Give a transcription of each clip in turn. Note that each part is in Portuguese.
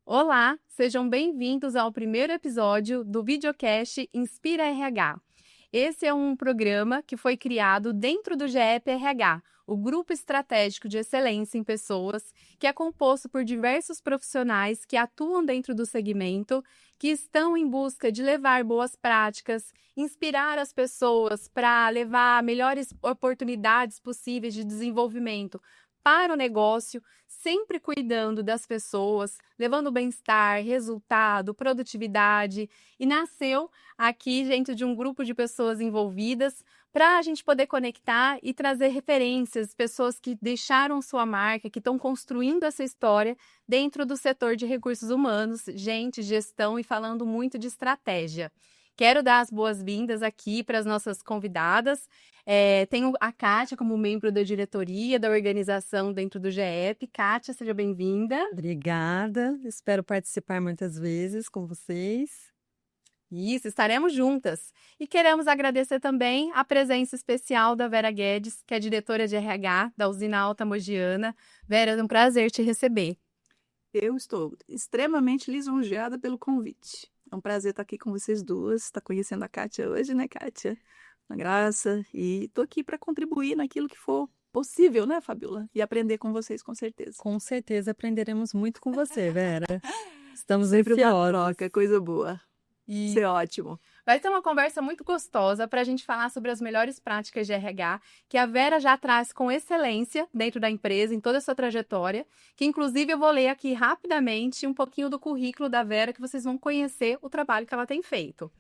Olá, sejam bem-vindos ao primeiro episódio do videocast Inspira RH. Esse é um programa que foi criado dentro do GEP-RH, o Grupo Estratégico de Excelência em Pessoas, que é composto por diversos profissionais que atuam dentro do segmento, que estão em busca de levar boas práticas, inspirar as pessoas para levar melhores oportunidades possíveis de desenvolvimento para o negócio, sempre cuidando das pessoas, levando bem-estar, resultado, produtividade. E nasceu aqui dentro de um grupo de pessoas envolvidas para a gente poder conectar e trazer referências, pessoas que deixaram sua marca, que estão construindo essa história dentro do setor de recursos humanos, gente, gestão e falando muito de estratégia. Quero dar as boas-vindas aqui para as nossas convidadas. Tenho a Kátia como membro da diretoria da organização dentro do GEP. Kátia, seja bem-vinda. Obrigada, espero participar muitas vezes com vocês. Isso, estaremos juntas. E queremos agradecer também a presença especial da Vera Guedes, que é diretora de RH da usina Alta Mogiana. Vera, é um prazer te receber. Eu estou extremamente lisonjeada pelo convite. É um prazer estar aqui com vocês duas, estar conhecendo a Kátia hoje, né, Kátia? Uma graça. E estou aqui para contribuir naquilo que for possível, né, Fabiola? E aprender com vocês, com certeza. Com certeza aprenderemos muito com você, Vera. Estamos Sempre uma ansiosos. troca, coisa boa. Isso é ótimo. Vai ter uma conversa muito gostosa para a gente falar sobre as melhores práticas de RH, que a Vera já traz com excelência dentro da empresa, em toda a sua trajetória, que inclusive eu vou ler aqui rapidamente um pouquinho do currículo da Vera, que vocês vão conhecer o trabalho que ela tem feito.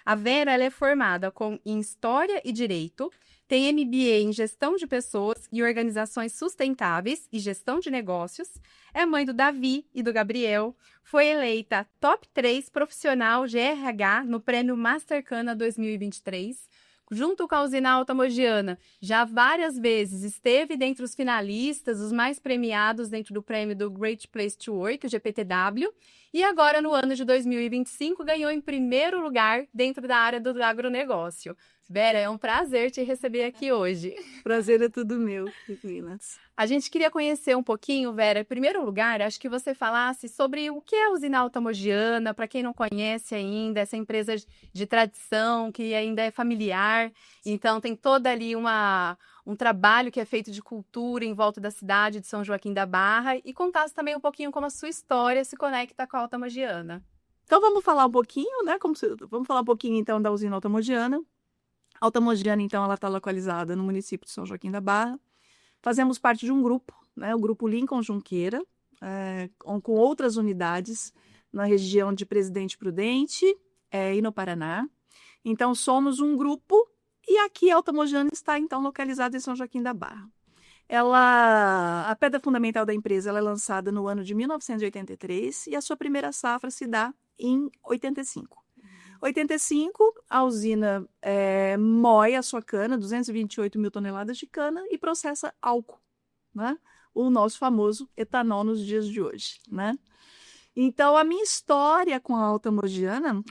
A Vera ela é formada em História e Direito, tem MBA em Gestão de Pessoas e Organizações Sustentáveis e Gestão de Negócios, é mãe do Davi e do Gabriel, foi eleita Top 3 Profissional GRH no Prêmio Mastercana 2023, junto com a usina Alta Mogiana, já várias vezes esteve dentre os finalistas, os mais premiados dentro do prêmio do Great Place to Work, o GPTW, e agora no ano de 2025 ganhou em primeiro lugar dentro da área do agronegócio. Vera, é um prazer te receber aqui hoje. Prazer é tudo meu, meninas. A gente queria conhecer um pouquinho, Vera. Em primeiro lugar, acho que você falasse sobre o que é a usina Alta Mogiana, para quem não conhece ainda, essa empresa de tradição, que ainda é familiar. Então, tem toda ali um trabalho que é feito de cultura em volta da cidade de São Joaquim da Barra. E contasse também um pouquinho como a sua história se conecta com a Alta Mogiana. Então, vamos falar um pouquinho, né? Vamos falar um pouquinho, então, da usina Alta Mogiana. Alta Mogiana, então, ela está localizada no município de São Joaquim da Barra. Fazemos parte de um grupo, né, o Grupo Lincoln Junqueira, com outras unidades na região de Presidente Prudente e no Paraná. Então, somos um grupo e aqui a Alta Mogiana está, então, localizada em São Joaquim da Barra. A pedra fundamental da empresa ela é lançada no ano de 1983 e a sua primeira safra se dá em 85. 85, a usina moe a sua cana, 228 mil toneladas de cana, e processa álcool, né? O nosso famoso etanol nos dias de hoje, né? Então, a minha história com a Alta Mogiana,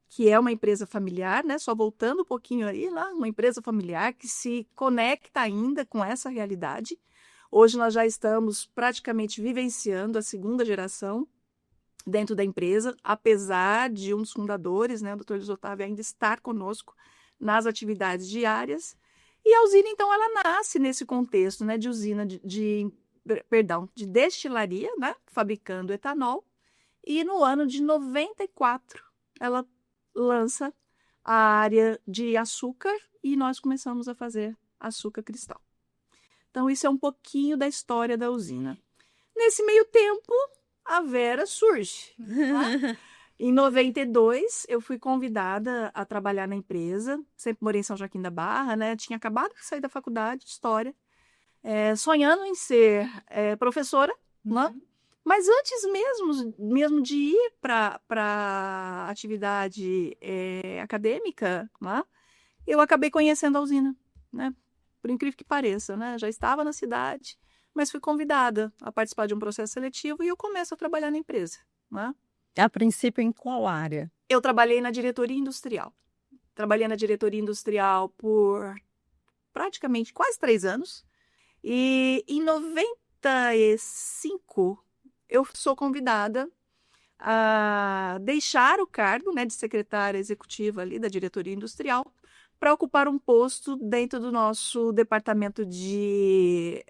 que é uma empresa familiar, né? Só voltando um pouquinho aí, lá, uma empresa familiar que se conecta ainda com essa realidade. Hoje nós já estamos praticamente vivenciando a segunda geração dentro da empresa, apesar de um dos fundadores, né, o Dr. Luiz Otávio, ainda estar conosco nas atividades diárias. E a usina, então, ela nasce nesse contexto, né, de usina de destilaria, né, fabricando etanol. E no ano de 94, ela lança a área de açúcar e nós começamos a fazer açúcar cristal. Então, isso é um pouquinho da história da usina. Nesse meio tempo, a Vera surge. Tá? Em 92, eu fui convidada a trabalhar na empresa. Sempre morei em São Joaquim da Barra, né? Tinha acabado de sair da faculdade de História, sonhando em ser professora, né? Mas antes mesmo de ir para a atividade acadêmica, né? Eu acabei conhecendo a usina, né? Por incrível que pareça, né? Já estava na cidade, mas fui convidada a participar de um processo seletivo e eu começo a trabalhar na empresa, né? A princípio, em qual área? Eu trabalhei na diretoria industrial. Trabalhei na diretoria industrial por praticamente quase 3 anos. E em 95, eu sou convidada a deixar o cargo, né, de secretária executiva ali da diretoria industrial para ocupar um posto dentro do nosso departamento de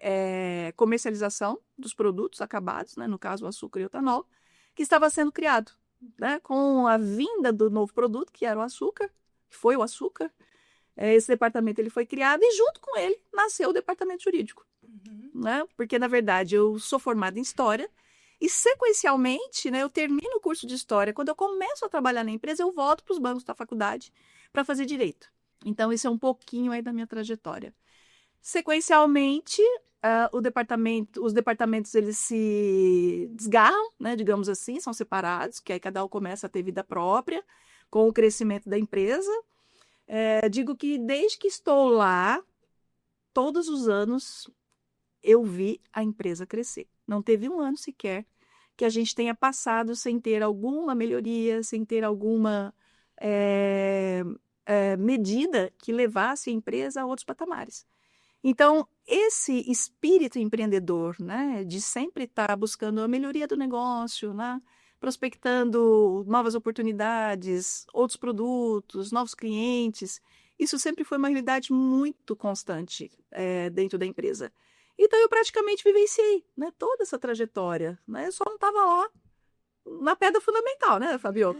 comercialização dos produtos acabados, né, no caso o açúcar e o etanol, que estava sendo criado, né, com a vinda do novo produto, que era o açúcar, que foi o açúcar. Esse departamento ele foi criado e junto com ele nasceu o departamento jurídico, né, porque na verdade eu sou formada em História e sequencialmente, né, eu termino o curso de História. Quando eu começo a trabalhar na empresa, eu volto para os bancos da faculdade para fazer Direito. Então, isso é um pouquinho aí da minha trajetória. Sequencialmente, os departamentos eles se desgarram, né, digamos assim, são separados, que aí cada um começa a ter vida própria com o crescimento da empresa. Digo que desde que estou lá, todos os anos eu vi a empresa crescer. Não teve um ano sequer que a gente tenha passado sem ter alguma melhoria, sem ter alguma medida que levasse a empresa a outros patamares. Então, esse espírito empreendedor, né, de sempre estar buscando a melhoria do negócio, né, prospectando novas oportunidades, outros produtos, novos clientes, isso sempre foi uma realidade muito constante dentro da empresa. Então, eu praticamente vivenciei, né, toda essa trajetória, né, eu só não estava lá na pedra fundamental, né, Fabio?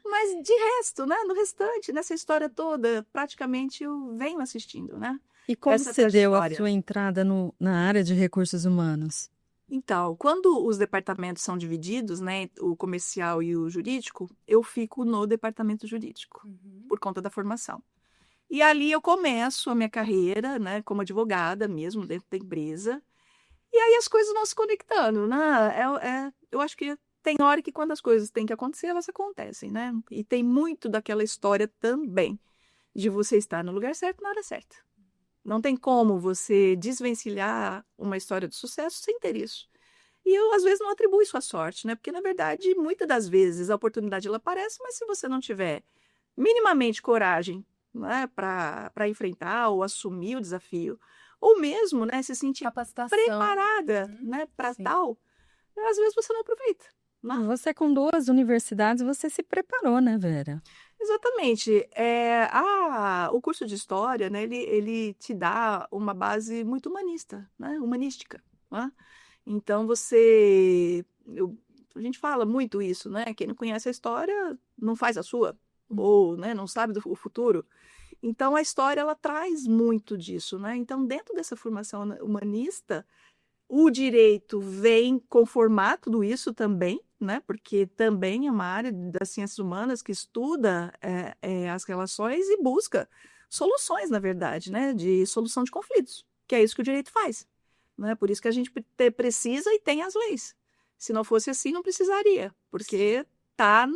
Mas de resto, né, no restante, nessa história toda, praticamente eu venho assistindo, né? E como Essa você deu a trajetória. sua entrada na área de recursos humanos? Então, quando os departamentos são divididos, né, o comercial e o jurídico, eu fico no departamento jurídico, por conta da formação. E ali eu começo a minha carreira, né, como advogada mesmo, dentro da empresa. E aí as coisas vão se conectando, né? Eu acho que tem hora que quando as coisas têm que acontecer, elas acontecem, né? E tem muito daquela história também, de você estar no lugar certo na hora certa. Não tem como você desvencilhar uma história de sucesso sem ter isso. E eu, às vezes, não atribuo isso à sorte, né? Porque, na verdade, muitas das vezes a oportunidade ela aparece, mas se você não tiver minimamente coragem, né, para enfrentar ou assumir o desafio, ou mesmo, né, se sentir Capacitação. preparada, né, para Sim. tal, às vezes você não aproveita. Né? Você com 2 universidades, você se preparou, né, Vera? Exatamente. O curso de História, né, ele te dá uma base muito humanista, né, humanística. Né? Então, a gente fala muito isso, né? Quem não conhece a história não faz a sua, ou né, não sabe o futuro. Então, a história, ela traz muito disso, né? Então, dentro dessa formação humanista, o direito vem conformar tudo isso também, né? Porque também é uma área das ciências humanas que estuda as relações e busca soluções, na verdade, né? De solução de conflitos, que é isso que o direito faz. Né? Por isso que a gente precisa e tem as leis. Se não fosse assim, não precisaria, porque está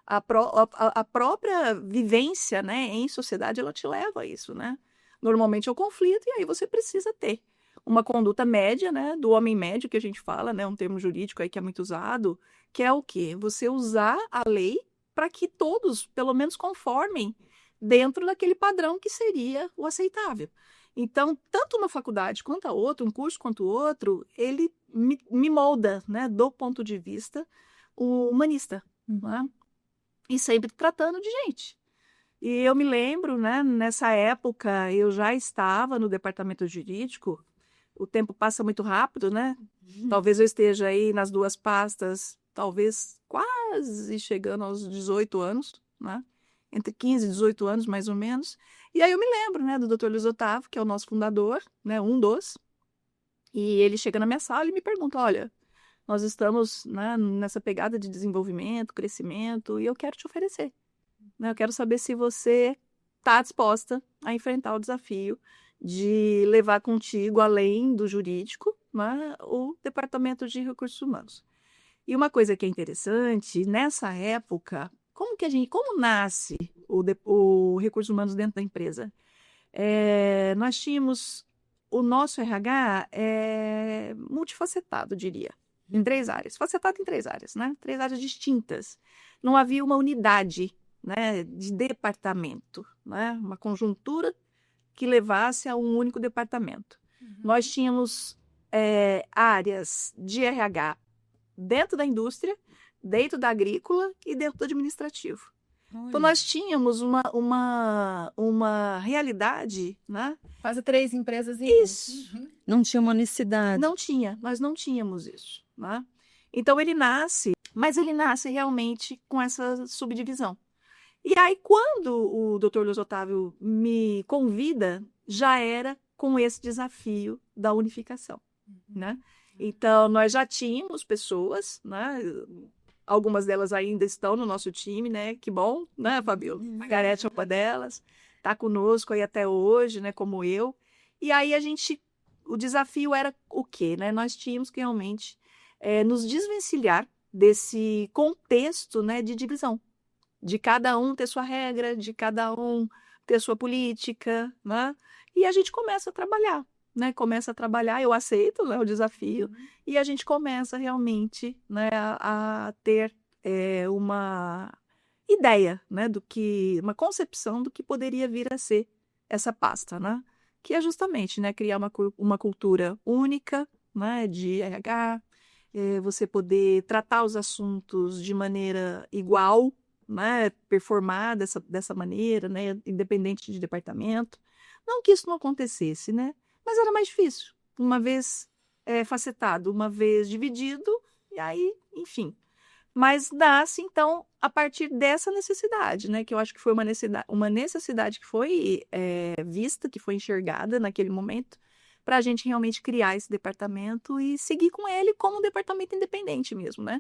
a própria vivência, né, em sociedade, ela te leva a isso, né? Normalmente é o conflito e aí você precisa ter uma conduta média, né, do homem médio que a gente fala, né, um termo jurídico aí que é muito usado, que é o quê? Você usar a lei para que todos, pelo menos, conformem dentro daquele padrão que seria o aceitável. Então, tanto uma faculdade quanto a outra, um curso quanto o outro, ele me molda, né, do ponto de vista humanista, né? E sempre tratando de gente. E eu me lembro, né, nessa época, eu já estava no departamento jurídico, o tempo passa muito rápido, né? Talvez eu esteja aí nas 2 pastas, talvez quase chegando aos 18 anos, né? Entre 15 e 18 anos, mais ou menos. E aí eu me lembro, né, do Dr. Luiz Otávio, que é o nosso fundador, né, um dos, e ele chega na minha sala e me pergunta, olha, nós estamos, né, nessa pegada de desenvolvimento, crescimento, e eu quero te oferecer. Né, eu quero saber se você está disposta a enfrentar o desafio de levar contigo, além do jurídico, né, o departamento de recursos humanos. E uma coisa que é interessante, nessa época, como nasce o recursos humanos dentro da empresa? Nós tínhamos o nosso RH multifacetado, diria, em 3 áreas, facetado em 3 áreas, né? 3 áreas distintas. Não havia uma unidade, né, de departamento, né? Uma conjuntura que levasse a um único departamento. Nós tínhamos áreas de RH dentro da indústria, dentro da agrícola e dentro do administrativo. Então, nós tínhamos uma realidade, né? Quase 3 empresas em Isso. Não tinha uma unicidade. Nós não tínhamos isso, né? Então, ele nasce realmente com essa subdivisão. E aí, quando o Dr. Luiz Otávio me convida, já era com esse desafio da unificação, né? Então, nós já tínhamos pessoas, né? Algumas delas ainda estão no nosso time, né? Que bom, né, Fabíola? Margarete é uma delas, está conosco aí até hoje, né? Como eu. E aí, o desafio era o quê, né? Nós tínhamos que realmente nos desvencilhar desse contexto, né, de divisão. De cada um ter sua regra, de cada um ter sua política, né? E a gente começa a trabalhar, né? Começa a trabalhar, eu aceito, né, o desafio, e a gente começa realmente, né, a ter uma ideia, né, uma concepção do que poderia vir a ser essa pasta, né? Que é justamente, né, criar uma cultura única, né, de RH, você poder tratar os assuntos de maneira igual, né, performar dessa maneira, né, independente de departamento. Não que isso não acontecesse, né, mas era mais difícil, uma vez facetado, uma vez dividido, e aí, enfim. Mas nasce, então, a partir dessa necessidade, né, que eu acho que foi uma necessidade que foi vista, que foi enxergada naquele momento, para a gente realmente criar esse departamento e seguir com ele como um departamento independente mesmo, né?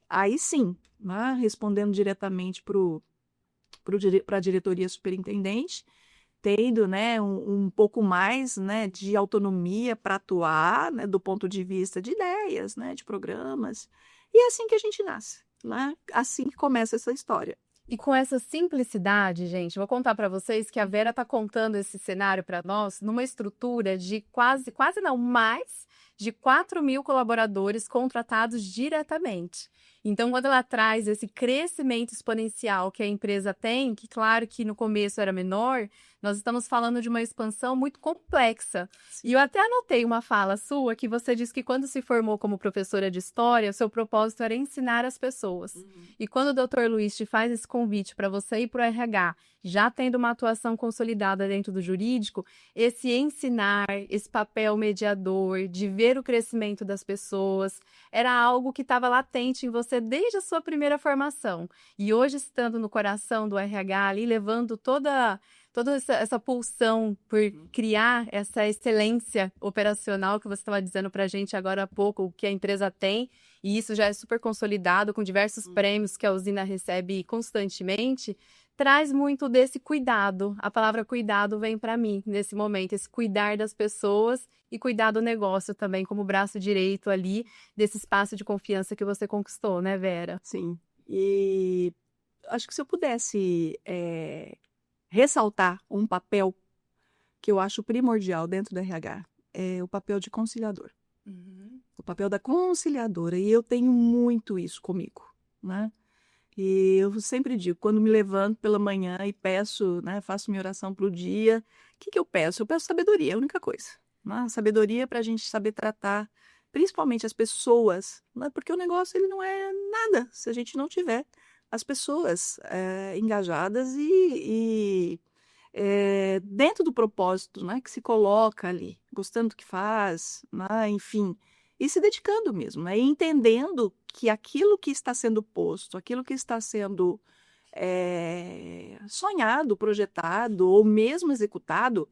Aí sim, né, respondendo diretamente para a diretoria superintendente, tendo, né, um pouco mais, né, de autonomia para atuar, né, do ponto de vista de ideias, né, de programas. E é assim que a gente nasce, né? Assim que começa essa história. E com essa simplicidade, gente, vou contar para vocês que a Vera está contando esse cenário para nós numa estrutura de quase não, mais de 4.000 colaboradores contratados diretamente. Então, quando ela traz esse crescimento exponencial que a empresa tem, que claro que no começo era menor, nós estamos falando de uma expansão muito complexa. E eu até anotei uma fala sua que você disse que quando se formou como professora de história, o seu propósito era ensinar as pessoas. E quando o Dr. Luiz te faz esse convite para você ir para o RH, já tendo uma atuação consolidada dentro do jurídico, esse ensinar, esse papel mediador, de ver o crescimento das pessoas, era algo que estava latente em você desde a sua primeira formação. E hoje, estando no coração do RH ali, levando toda essa pulsão por criar essa excelência operacional que você estava dizendo para a gente agora há pouco, o que a empresa tem, e isso já é super consolidado, com diversos prêmios que a usina recebe constantemente, traz muito desse cuidado. A palavra cuidado vem para mim nesse momento, esse cuidar das pessoas e cuidar do negócio também, como braço direito ali, desse espaço de confiança que você conquistou, né, Vera? Sim, e acho que se eu pudesse ressaltar um papel que eu acho primordial dentro do RH, é o papel de conciliador. O papel da conciliadora, e eu tenho muito isso comigo, né? E eu sempre digo, quando me levanto pela manhã e peço, né, faço minha oração para o dia, o que eu peço? Eu peço sabedoria, é a única coisa. Né? Sabedoria para a gente saber tratar, principalmente as pessoas, né? Porque o negócio ele não é nada se a gente não tiver as pessoas engajadas e dentro do propósito, né, que se coloca ali, gostando do que faz, né, enfim, e se dedicando mesmo, né, e entendendo que aquilo que está sendo posto, aquilo que está sendo sonhado, projetado ou mesmo executado,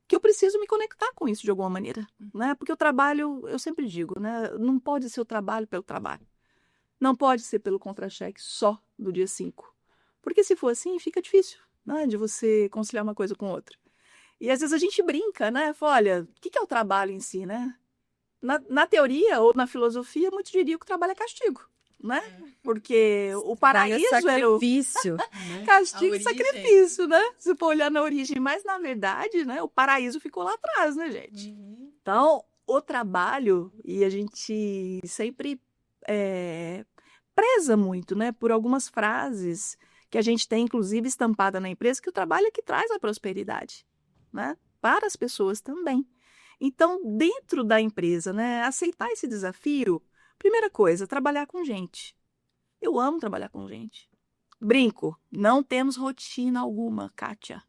que eu preciso me conectar com isso de alguma maneira, né? Porque o trabalho, eu sempre digo, né, não pode ser o trabalho pelo trabalho. Não pode ser pelo contra-cheque só do dia 5. Porque se for assim, fica difícil, né, de você conciliar uma coisa com outra. E às vezes a gente brinca, né? Fala, olha, o que é o trabalho em si, né? Na teoria ou na filosofia, muitos diriam que o trabalho é castigo, né? Porque o paraíso era o sacrifício. castigo e sacrifício, né? Se for olhar na origem, mas na verdade, né, o paraíso ficou lá atrás, né, gente? Então, o trabalho, e a gente sempre preza muito, né, por algumas frases que a gente tem, inclusive, estampada na empresa, que o trabalho é que traz a prosperidade, né? Para as pessoas também. Então, dentro da empresa, né, aceitar esse desafio, Primeira coisa, trabalhar com gente. Eu amo trabalhar com gente. Brinco, não temos rotina alguma, Kátia.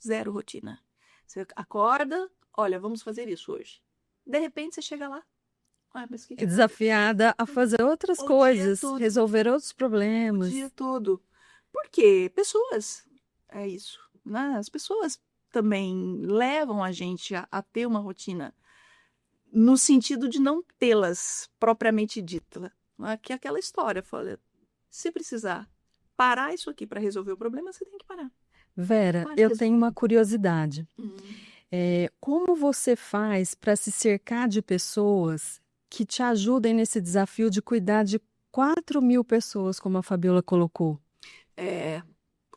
Zero rotina. Você acorda, olha, vamos fazer isso hoje. De repente você chega lá. Ah, mas É desafiada a fazer outras coisas, todo. resolver outros O problemas. dia todo. Por quê? Pessoas. É isso, né? As pessoas também levam a gente a ter uma rotina no sentido de não tê-las propriamente dita. Né? Que é aquela história, fala, se precisar parar isso aqui para resolver o problema, você tem que parar. Vera, Para eu resolver. tenho uma curiosidade. Hum. Como você faz para se cercar de pessoas que te ajudem nesse desafio de cuidar de 4.000 pessoas, como a Fabiola colocou?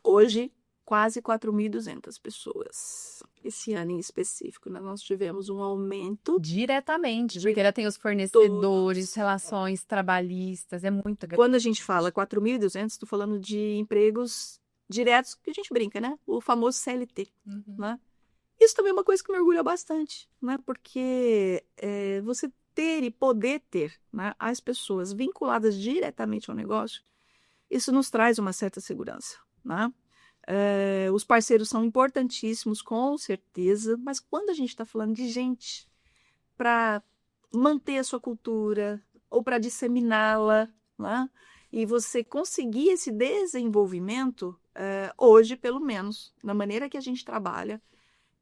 Hoje, quase 4.200 pessoas. Esse ano em específico, né, nós tivemos um aumento. Diretamente, porque ela tem os fornecedores, relações trabalhistas, é muito grande. Quando a gente fala 4.200, estou falando de empregos diretos, que a gente brinca, né? O famoso CLT, né? Isso também é uma coisa que me orgulha bastante, né? Porque você ter e poder ter, né, as pessoas vinculadas diretamente ao negócio, isso nos traz uma certa segurança, né? Os parceiros são importantíssimos, com certeza, mas quando a gente está falando de gente para manter a sua cultura ou para disseminá-la, né? E você conseguir esse desenvolvimento, hoje, pelo menos, na maneira que a gente trabalha,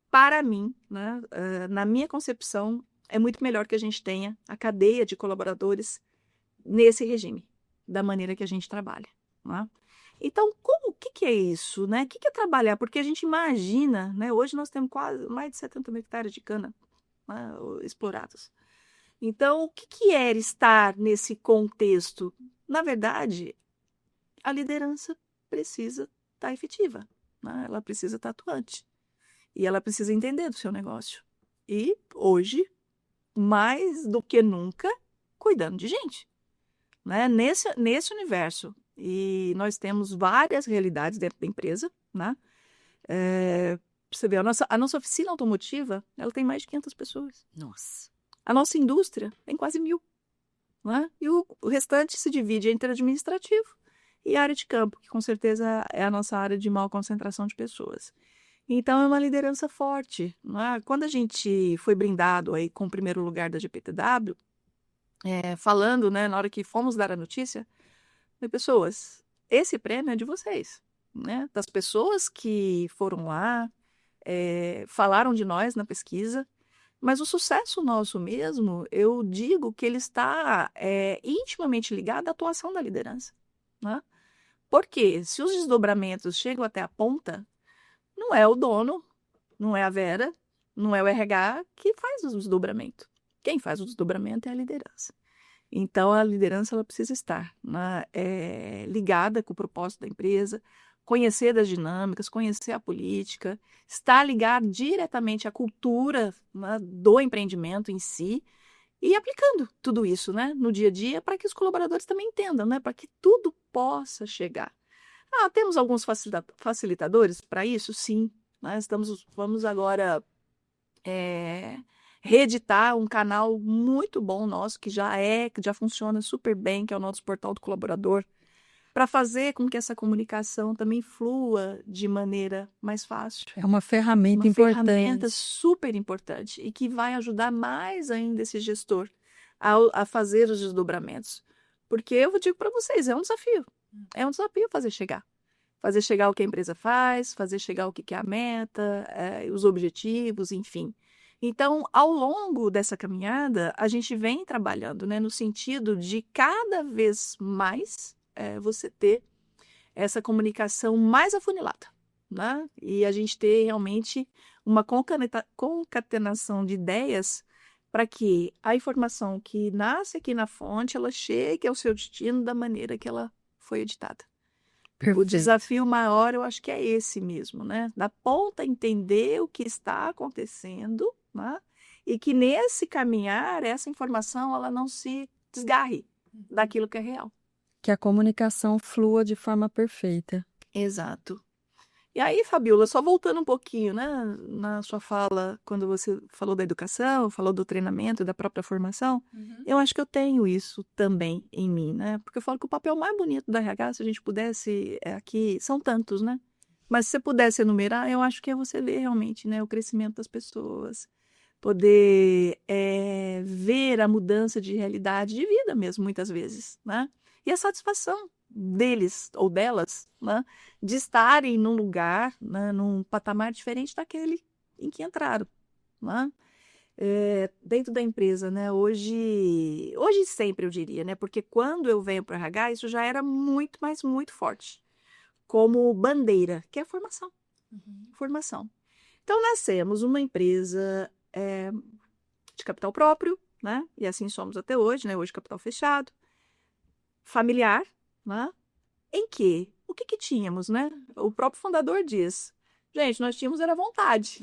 para mim, né, na minha concepção, é muito melhor que a gente tenha a cadeia de colaboradores nesse regime, da maneira que a gente trabalha, né? Então, o que é isso, né? O que é trabalhar? Porque a gente imagina, né? Hoje nós temos quase mais de 70 mil hectares de cana, né, explorados. Então, o que é estar nesse contexto? Na verdade, a liderança precisa estar efetiva, né? Ela precisa estar atuante. E ela precisa entender do seu negócio. E, hoje, mais do que nunca, cuidando de gente, né? Nesse universo. E nós temos várias realidades dentro da empresa, né? Você vê, a nossa oficina automotiva, ela tem mais de 500 pessoas. Nossa. A nossa indústria tem quase 1.000, né? E o restante se divide entre administrativo e área de campo, que com certeza é a nossa área de maior concentração de pessoas. Então, é uma liderança forte, né? Quando a gente foi brindado aí com o primeiro lugar da GPTW, falando, né, na hora que fomos dar a notícia, pessoas, esse prêmio é de vocês, né? Das pessoas que foram lá, falaram de nós na pesquisa, mas o sucesso nosso mesmo, eu digo que ele está intimamente ligado à atuação da liderança, né? Porque se os desdobramentos chegam até a ponta, não é o dono, não é a Vera, não é o RH que faz o desdobramento. Quem faz o desdobramento é a liderança. Então, a liderança ela precisa estar, né, ligada com o propósito da empresa, conhecer das dinâmicas, conhecer a política, estar ligado diretamente à cultura, né, do empreendimento em si e aplicando tudo isso, né, no dia a dia para que os colaboradores também entendam, né, para que tudo possa chegar. Temos alguns facilitadores para isso? Sim. Né, vamos agora reeditar um canal muito bom nosso, que já funciona super bem, que é o nosso portal do colaborador, para fazer com que essa comunicação também flua de maneira mais fácil. É uma ferramenta Uma importante. ferramenta super importante e que vai ajudar mais ainda esse gestor a fazer os desdobramentos. Porque eu digo para vocês, é um desafio. É um desafio fazer chegar. Fazer chegar o que a empresa faz, fazer chegar o que é a meta, os objetivos, enfim. Então, ao longo dessa caminhada, a gente vem trabalhando, né, no sentido de cada vez mais você ter essa comunicação mais afunilada, né? E a gente ter realmente uma concatenação de ideias para que a informação que nasce aqui na fonte, ela chegue ao seu destino da maneira que ela foi editada. Perfeito. O desafio maior, eu acho que é esse mesmo, né? Da ponta entender o que está acontecendo, né? E que nesse caminhar, essa informação, ela não se desgarre daquilo que é real. Que a comunicação flua de forma perfeita. Exato. E aí, Fabiola, só voltando um pouquinho, né, na sua fala, quando você falou da educação, falou do treinamento, da própria formação, eu acho que eu tenho isso também em mim, né? Porque eu falo que o papel mais bonito da RH, se a gente pudesse, aqui, são tantos, né? Mas se você pudesse enumerar, eu acho que é você ver realmente, né, o crescimento das pessoas, poder ver a mudança de realidade de vida mesmo, muitas vezes, né? E a satisfação deles ou delas, né, de estarem num lugar, né, num patamar diferente daquele em que entraram, né? Dentro da empresa, né? Hoje e sempre eu diria, né? Porque quando eu venho para o RH, isso já era muito, mas muito forte, como bandeira, que é a formação. Formação. Então, nascemos uma empresa de capital próprio, né? E assim somos até hoje, né? Hoje capital fechado, familiar, né? Em que? O que que tínhamos, né? O próprio fundador diz, gente, nós tínhamos era vontade.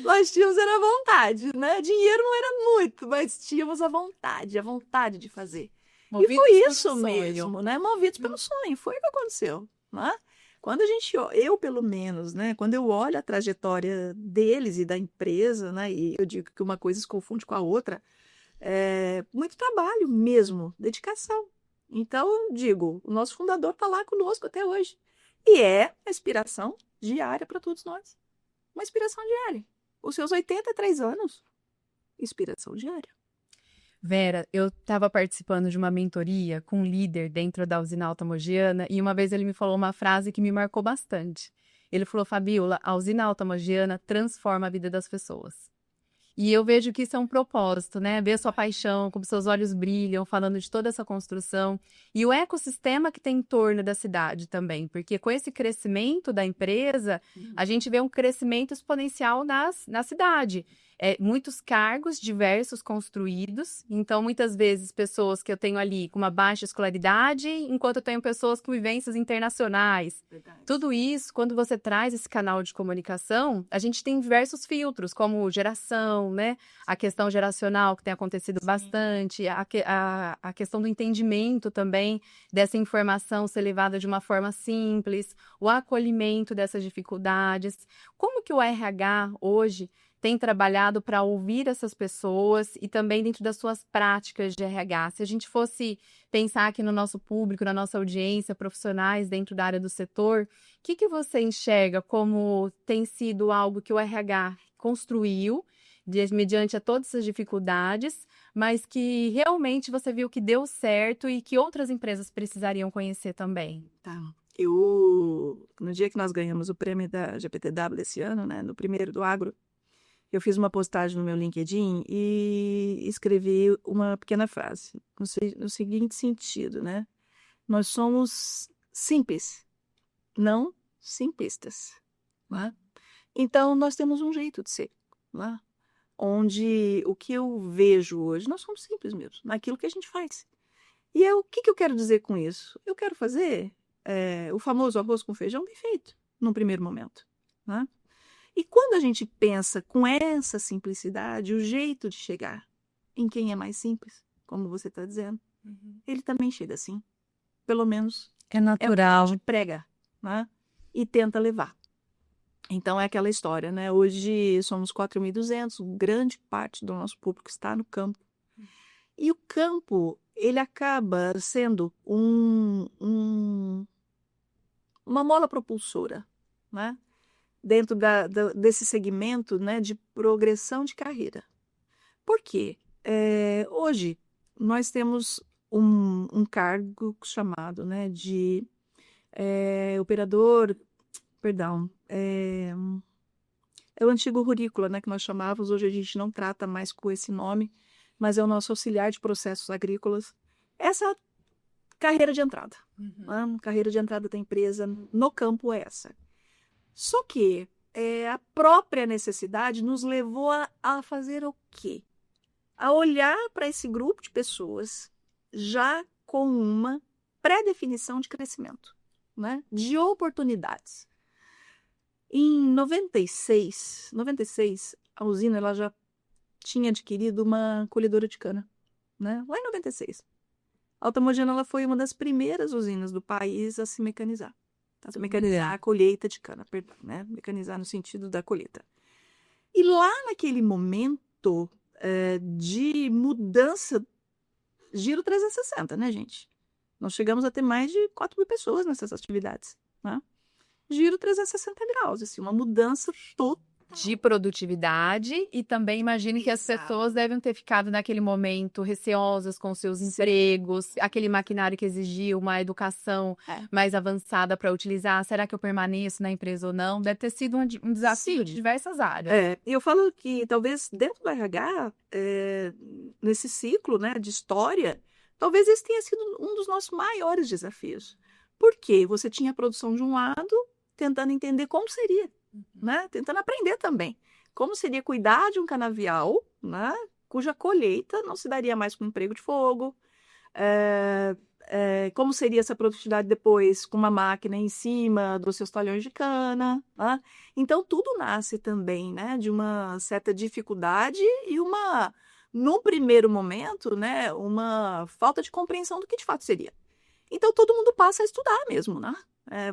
Nós tínhamos era vontade, né? Dinheiro não era muito, mas tínhamos a vontade de fazer. E foi isso mesmo, né? Movidos pelo sonho, foi o que aconteceu, né? Quando a gente, eu pelo menos, né? Quando eu olho a trajetória deles e da empresa, né? E eu digo que uma coisa se confunde com a outra, muito trabalho mesmo, dedicação. Então, eu digo, o nosso fundador está lá conosco até hoje. E é a inspiração diária para todos nós. Uma inspiração diária. Os seus 83 anos, inspiração diária. Vera, eu estava participando de uma mentoria com um líder dentro da usina Alta Mogiana e uma vez ele me falou uma frase que me marcou bastante. Ele falou, Fabiola, a usina Alta Mogiana transforma a vida das pessoas. E eu vejo que isso é um propósito, né? Ver sua paixão, como seus olhos brilham, falando de toda essa construção. E o ecossistema que tem em torno da cidade também. Porque com esse crescimento da empresa, a gente vê um crescimento exponencial na cidade. Muitos cargos diversos construídos. Então, muitas vezes, pessoas que eu tenho ali com uma baixa escolaridade, enquanto eu tenho pessoas com vivências internacionais. Verdade. Tudo isso, quando você traz esse canal de comunicação, a gente tem diversos filtros, como geração, né? A questão geracional, que tem acontecido bastante, a questão do entendimento também, dessa informação ser levada de uma forma simples, o acolhimento dessas dificuldades. Como que o RH hoje tem trabalhado para ouvir essas pessoas e também dentro das suas práticas de RH? Se a gente fosse pensar aqui no nosso público, na nossa audiência, profissionais dentro da área do setor, o que você enxerga como tem sido algo que o RH construiu mediante a todas essas dificuldades, mas que realmente você viu que deu certo e que outras empresas precisariam conhecer também? Tá. No dia que nós ganhamos o prêmio da GPTW esse ano, né, no primeiro do agro, eu fiz uma postagem no meu LinkedIn e escrevi uma pequena frase, no seguinte sentido, né? Nós somos simples, não simplistas, né? Então, nós temos um jeito de ser, né? Onde o que eu vejo hoje, nós somos simples mesmo, naquilo que a gente faz. E o que eu quero dizer com isso? Eu quero fazer o famoso arroz com feijão bem feito, num primeiro momento, né? E quando a gente pensa com essa simplicidade, o jeito de chegar em quem é mais simples, como você está dizendo, ele também chega assim. Pelo menos É natural. a gente prega, né? E tenta levar. Então é aquela história, né? Hoje somos 4.200, grande parte do nosso público está no campo. E o campo, ele acaba sendo uma mola propulsora, né? Dentro desse segmento, né, de progressão de carreira. Por quê? Hoje, nós temos um cargo chamado, né, de operador, perdão, é o antigo rurícola, né, que nós chamávamos, hoje a gente não trata mais com esse nome, mas é o nosso auxiliar de processos agrícolas. Essa carreira de entrada, né? Carreira de entrada da empresa no campo é essa. Só que a própria necessidade nos levou a fazer o quê? A olhar para esse grupo de pessoas já com uma pré-definição de crescimento, né? De oportunidades. Em 96, a usina ela já tinha adquirido uma colhedora de cana, né? Lá em 96. A Alta Mogiana ela foi uma das primeiras usinas do país a se mecanizar. tá? Mecanizar a colheita de cana, perdão, né? Mecanizar no sentido da colheita. E lá naquele momento de mudança, giro 360, né, gente? Nós chegamos a ter mais de 4.000 pessoas nessas atividades, né? Giro 360 graus, assim, uma mudança total. De produtividade, e também imagino que as pessoas devem ter ficado naquele momento receosas com seus empregos, aquele maquinário que exigia uma educação mais avançada para utilizar. Será que eu permaneço na empresa ou não? Deve ter sido um desafio de diversas áreas. Eu falo que talvez dentro do RH, nesse ciclo, né, de história, talvez esse tenha sido um dos nossos maiores desafios. Por quê? Você tinha a produção de um lado, tentando entender como seria. Né? Tentando aprender também como seria cuidar de um canavial, né? Cuja colheita não se daria mais com emprego de fogo, como seria essa produtividade depois com uma máquina em cima dos seus talhões de cana, né? Então tudo nasce também, né, de uma certa dificuldade e no primeiro momento, né, uma falta de compreensão do que de fato seria. Então todo mundo passa a estudar mesmo, né?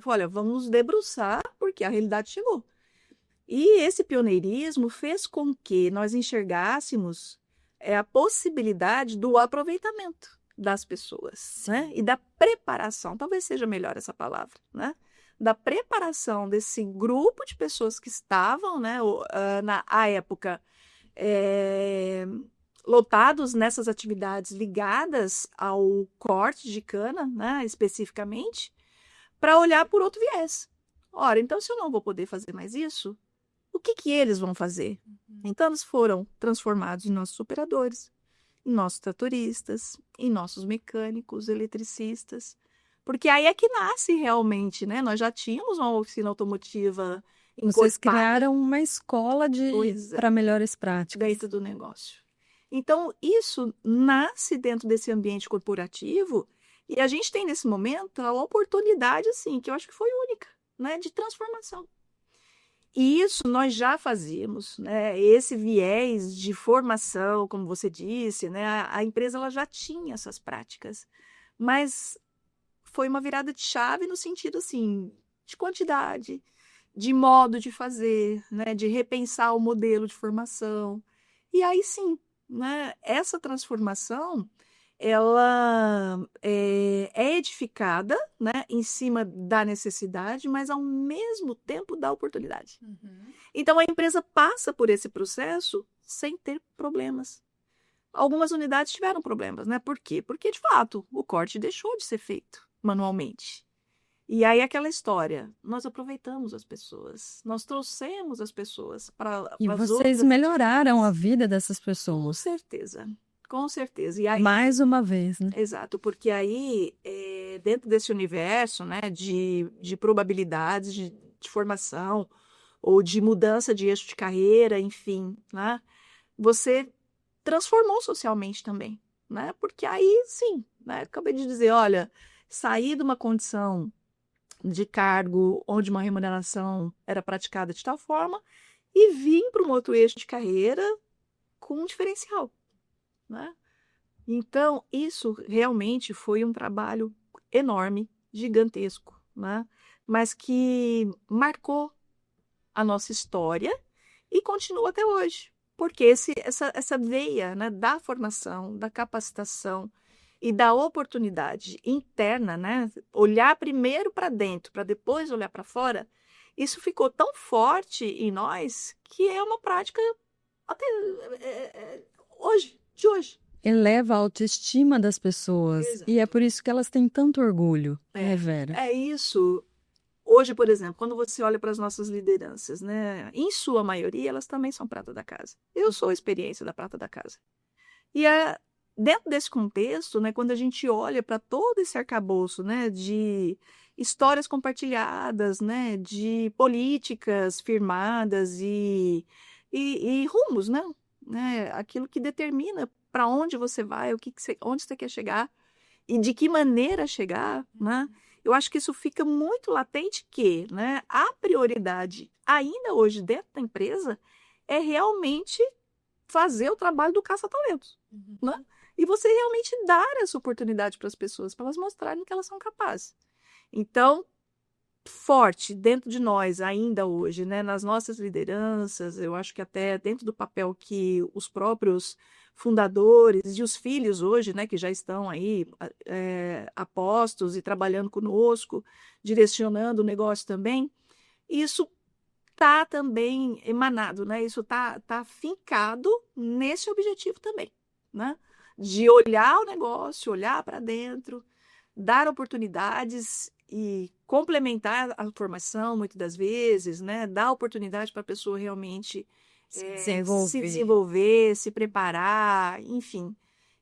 Olha, vamos debruçar porque a realidade chegou. E esse pioneirismo fez com que nós enxergássemos a possibilidade do aproveitamento das pessoas, né? E da preparação, talvez seja melhor essa palavra, né? Da preparação desse grupo de pessoas que estavam, né, à época, lotados nessas atividades ligadas ao corte de cana, né, especificamente, para olhar por outro viés. Ora, então se eu não vou poder fazer mais isso, o que eles vão fazer? Então eles foram transformados em nossos operadores, em nossos tratoristas, em nossos mecânicos, eletricistas, porque aí é que nasce realmente, né? Nós já tínhamos uma oficina automotiva Vocês criaram uma escola para melhores práticas. Dentro do negócio. Então, isso nasce dentro desse ambiente corporativo e a gente tem, nesse momento, a oportunidade, assim, que eu acho que foi única, né, de transformação. E isso nós já fazíamos, né, esse viés de formação, como você disse, né, a empresa ela já tinha essas práticas, mas foi uma virada de chave no sentido, assim, de quantidade, de modo de fazer, né, de repensar o modelo de formação. E aí sim, né, essa transformação ela é edificada, né, em cima da necessidade, mas ao mesmo tempo da oportunidade. Então a empresa passa por esse processo sem ter problemas. Algumas unidades tiveram problemas, né? Por quê? Porque de fato o corte deixou de ser feito manualmente. E aí aquela história, nós aproveitamos as pessoas, nós trouxemos as pessoas para e vocês melhoraram a vida dessas pessoas. Com certeza. Com certeza. E aí, mais uma vez, né? Exato, porque aí, dentro desse universo, né, de probabilidades de formação ou de mudança de eixo de carreira, enfim, né, você transformou socialmente também, né, porque aí, sim, né, acabei de dizer, olha, sair de uma condição de cargo onde uma remuneração era praticada de tal forma e vir para um outro eixo de carreira com um diferencial, né? Então, isso realmente foi um trabalho enorme, gigantesco, né? Mas que marcou a nossa história e continua até hoje. Porque essa veia, né, da formação, da capacitação e da oportunidade interna, né? Olhar primeiro para dentro, para depois olhar para fora, isso ficou tão forte em nós que é uma prática até de hoje. Eleva a autoestima das pessoas. Exato. E é por isso que elas têm tanto orgulho, né, Vera? É isso. Hoje, por exemplo, quando você olha para as nossas lideranças, né, em sua maioria, elas também são prata da casa. Eu sou a experiência da prata da casa. E dentro desse contexto, né, quando a gente olha para todo esse arcabouço, né, de histórias compartilhadas, né, de políticas firmadas e rumos, né, aquilo que determina para onde você vai, onde você quer chegar e de que maneira chegar, né? Eu acho que isso fica muito latente que, né, a prioridade ainda hoje dentro da empresa é realmente fazer o trabalho do caça-talentos, né? E você realmente dar essa oportunidade para as pessoas, para elas mostrarem que elas são capazes. Então, forte dentro de nós ainda hoje, né? Nas nossas lideranças, eu acho que até dentro do papel que os próprios fundadores e os filhos hoje, né, que já estão aí apostos e trabalhando conosco, direcionando o negócio também, isso está também emanado, né? Isso tá fincado nesse objetivo também, né? De olhar o negócio, olhar para dentro, dar oportunidades e complementar a formação, muitas das vezes, né? Dar oportunidade para a pessoa realmente se desenvolver, se preparar, enfim.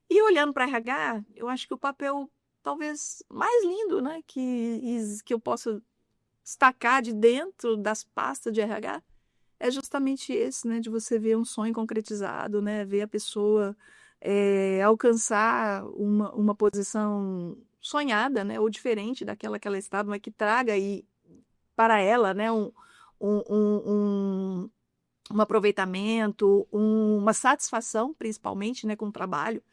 E olhando para RH, eu acho que o papel talvez mais lindo, né? Que eu possa destacar de dentro das pastas de RH é justamente esse, né? De você ver um sonho concretizado, né? Ver a pessoa alcançar uma posição sonhada, né? Ou diferente daquela que ela estava, mas que traga aí para ela, né? Um aproveitamento, uma satisfação, principalmente, né? Com o trabalho.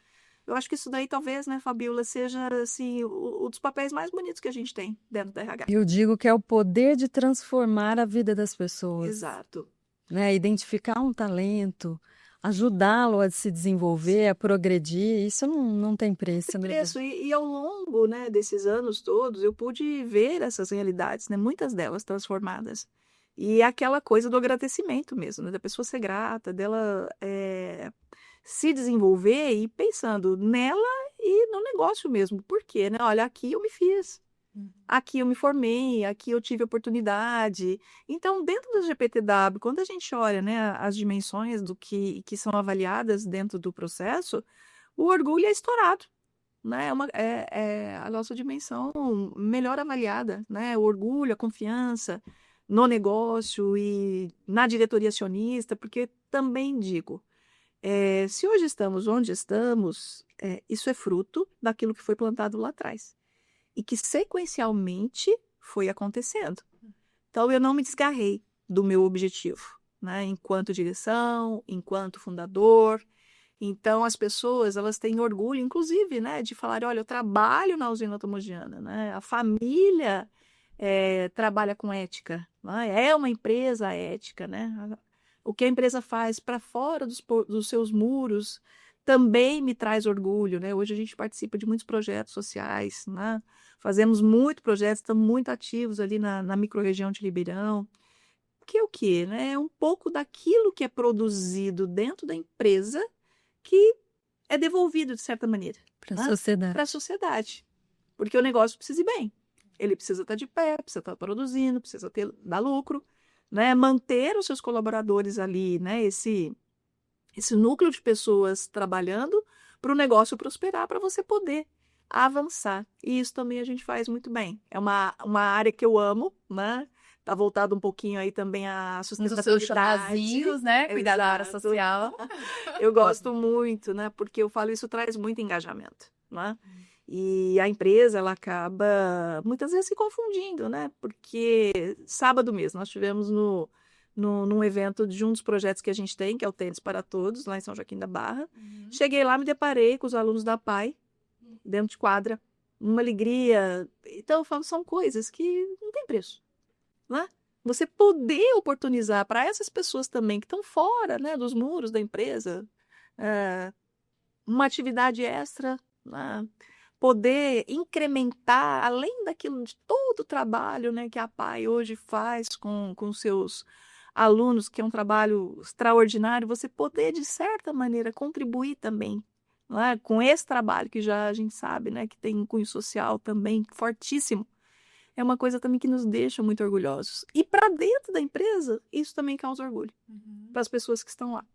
Eu acho que isso daí talvez, né, Fabiola, seja assim, um dos papéis mais bonitos que a gente tem dentro da RH. Eu digo que é o poder de transformar a vida das pessoas. Exato. Né? Identificar um talento, ajudá-lo a se desenvolver, a progredir, isso não tem preço. Tem preço. E ao longo, né, desses anos todos, eu pude ver essas realidades, né, muitas delas transformadas. E aquela coisa do agradecimento mesmo, né, da pessoa ser grata, dela se desenvolver e pensando nela e no negócio mesmo. Por quê? Né? Olha, aqui eu me fiz. Aqui eu me formei, aqui eu tive oportunidade. Então, dentro do GPTW, quando a gente olha, né, as dimensões do que são avaliadas dentro do processo, o orgulho é estourado, né? É a nossa dimensão melhor avaliada, né? O orgulho, a confiança no negócio e na diretoria acionista, porque também digo, se hoje estamos onde estamos, isso é fruto daquilo que foi plantado lá atrás e que sequencialmente foi acontecendo. Então, eu não me desgarrei do meu objetivo, né? Enquanto direção, enquanto fundador. Então, as pessoas, elas têm orgulho, inclusive, né, de falar, olha, eu trabalho na usina automogiana, né? A família trabalha com ética, né? É uma empresa ética, né? O que a empresa faz para fora dos seus muros também me traz orgulho, né? Hoje a gente participa de muitos projetos sociais, né? Fazemos muitos projetos, estamos muito ativos ali na microrregião de Ribeirão. Que é o quê, né? É um pouco daquilo que é produzido dentro da empresa que é devolvido, de certa maneira, para a sociedade. Para a sociedade. Porque o negócio precisa ir bem. Ele precisa estar de pé, precisa estar produzindo, precisa dar lucro, né? Manter os seus colaboradores ali, né? Esse núcleo de pessoas trabalhando para o negócio prosperar, para você poder avançar. E isso também a gente faz muito bem. É uma área que eu amo, né? Tá voltado um pouquinho aí também à sustentabilidade. Um dos seus chazinhos, né? Cuidar da área social. Eu gosto muito, né? Porque eu falo, isso traz muito engajamento, né? E a empresa, ela acaba muitas vezes se confundindo, né? Porque sábado mesmo nós tivemos num evento de um dos projetos que a gente tem, que é o Tênis para Todos, lá em São Joaquim da Barra. Cheguei lá, me deparei com os alunos da PAI, dentro de quadra, uma alegria. Então, eu falo, são coisas que não tem preço, né? Você poder oportunizar para essas pessoas também que estão fora, né, dos muros da empresa, uma atividade extra, né? Poder incrementar, além daquilo de todo o trabalho, né, que a PAI hoje faz com seus alunos, que é um trabalho extraordinário, você poder, de certa maneira, contribuir também, né, com esse trabalho que já a gente sabe, né, que tem um cunho social também fortíssimo, é uma coisa também que nos deixa muito orgulhosos. E para dentro da empresa, isso também causa orgulho para as pessoas que estão lá.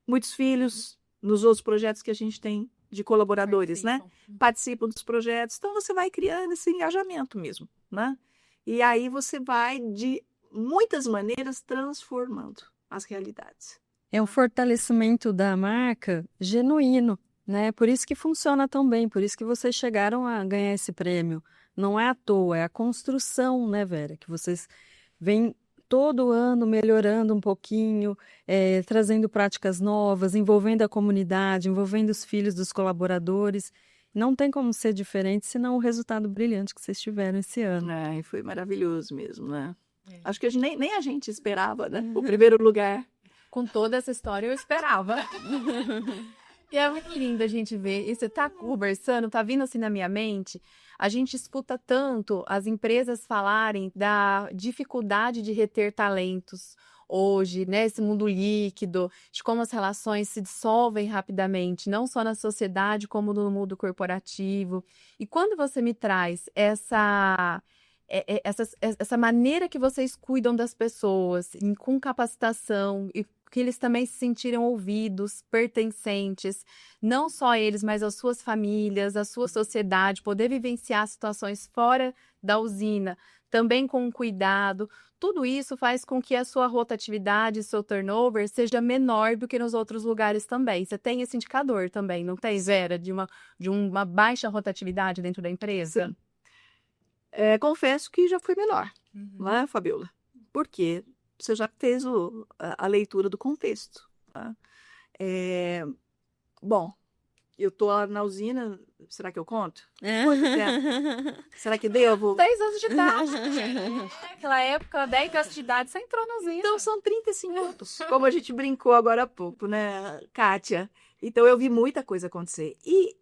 Muitos filhos, nos outros projetos que a gente tem de colaboradores, né? Participam dos projetos. Então, você vai criando esse engajamento mesmo, né? E aí você vai, de muitas maneiras, transformando as realidades. É um fortalecimento da marca genuíno, né? Por isso que funciona tão bem, por isso que vocês chegaram a ganhar esse prêmio. Não é à toa, é a construção, né, Vera? Que vocês vêm todo ano melhorando um pouquinho, trazendo práticas novas, envolvendo a comunidade, envolvendo os filhos dos colaboradores. Não tem como ser diferente, senão o resultado brilhante que vocês tiveram esse ano. E foi maravilhoso mesmo, né? Acho que nem a gente esperava, né? O primeiro lugar. Com toda essa história eu esperava. E é muito lindo a gente ver. E você tá conversando, tá vindo assim na minha mente. A gente escuta tanto as empresas falarem da dificuldade de reter talentos hoje, né? Esse mundo líquido, de como as relações se dissolvem rapidamente, não só na sociedade, como no mundo corporativo. E quando você me traz essa maneira que vocês cuidam das pessoas, com capacitação, e que eles também se sentiram ouvidos, pertencentes, não só eles, mas as suas famílias, a sua sociedade, poder vivenciar situações fora da usina, também com cuidado. Tudo isso faz com que a sua rotatividade, seu turnover, seja menor do que nos outros lugares também. Você tem esse indicador também, não tem, Vera, de uma baixa rotatividade dentro da empresa? Sim. Confesso que já foi menor, não é, Fabiola? Por quê? Você já fez a leitura do contexto. Tá? Bom, eu tô lá na usina, será que eu conto? Quanto tempo? Será que devo? 10 anos de idade. Naquela época, 10 anos de idade, você entrou na usina. Então são 35 anos, como a gente brincou agora há pouco, né, Kátia? Então eu vi muita coisa acontecer. E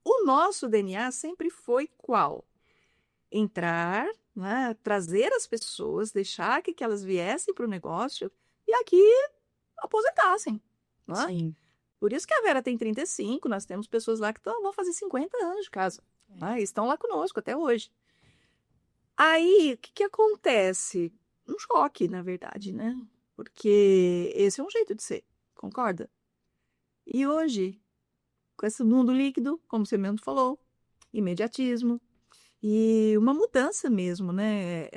o nosso DNA sempre foi qual? Entrar, né, trazer as pessoas, deixar que elas viessem para o negócio e aqui aposentassem. Né? Sim. Por isso que a Vera tem 35, nós temos pessoas lá que vão fazer 50 anos de casa. Né? Estão lá conosco até hoje. Aí, o que acontece? Um choque, na verdade, né? Porque esse é um jeito de ser, concorda? E hoje, com esse mundo líquido, como você mesmo falou, imediatismo, e uma mudança mesmo, né?